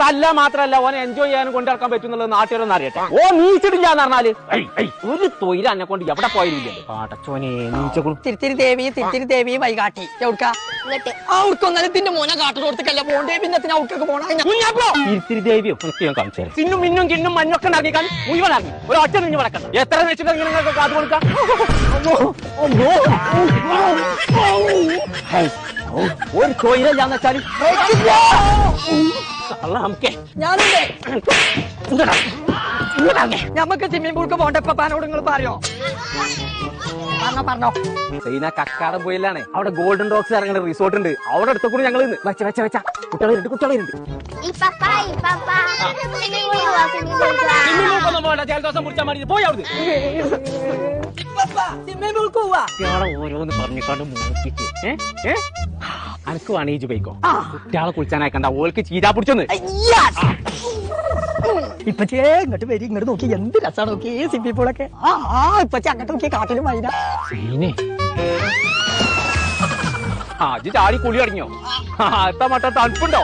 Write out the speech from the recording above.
തല്ല മാത്രല്ല ഓനെ എൻജോയ് ചെയ്യാനും കൊണ്ടിറക്കാൻ പറ്റുന്നുള്ളത് നാട്ടുകാരൊന്നും അറിയട്ടെ. ഓ നീച്ചിട്ടില്ലാന്ന് പറഞ്ഞാല് ഒരു തൊഴിൽ എന്നെ കൊണ്ട് എവിടെ പോയില്ലല്ലോ. പാടച്ചോനെ നീച്ചകളും. തിരുത്തിരി ദേവി വൈകാട്ടി എവിടുക്കാ അവർക്കൊന്നതിന്റെ മോനെ കാട്ടിനോടത്തേക്കല്ല പോണ്ടേ. പിന്നെ അവർക്ക് പോണ തിരുത്തിരി ദേവിയോ ഞാൻ കാണിച്ചു ചിന്നും മിന്നും കിന്നും മഞ്ഞൊക്കെ ഇറങ്ങിക്കാൻ മുഴുവൻ ഇറങ്ങി ഒരു ഒറ്റ നിന്ന് കിടക്കണം. എത്ര വെച്ചിട്ട് നിങ്ങൾക്ക് കാത്തു കൊടുക്കാം. ഒരു തൊഴിലില്ലാന്ന് വെച്ചാല് ഞമ്മക്ക് സ്വിമ്മിംഗ് പൂൾക്ക് പോണ്ട. ഇപ്പൊ പാനോട് നിങ്ങൾ പറയോ പറഞ്ഞോ. സൈന കക്കാടം പോയില്ലാണ്. അവിടെ ഗോൾഡൻ റോക്സ് ഇറങ്ങുന്ന റിസോർട്ട് ഉണ്ട്. അവിടെ അടുത്ത കൂടി ഞങ്ങൾ വെച്ച കുട്ടികളുണ്ട്. ജലദോഷം കുടിച്ചാൽ മതി. പോയി അവിടെ ഓരോന്ന് പറഞ്ഞിക്കാണ്ട് മൂക്കിട്ട് അനക്ക് വേണേജ് പോയിക്കോ. കുട്ടികളെ കുളിച്ചാനായിക്കണ്ട. ഓൾക്ക് ചീരാ പിടിച്ചൊന്ന് ഇപ്പച്ചേ ഇങ്ങോട്ട് വരി. ഇങ്ങോട്ട് നോക്കി എന്ത് രസാണ് നോക്കി സ്വിമ്മിംഗ് പൂളൊക്കെ. ഇപ്പച്ചേ അങ്ങോട്ട് നോക്കി കാട്ടിലും വൈന ചാടി കുളി തുടങ്ങിയോ? എത്ര മട്ട തണുപ്പുണ്ടോ?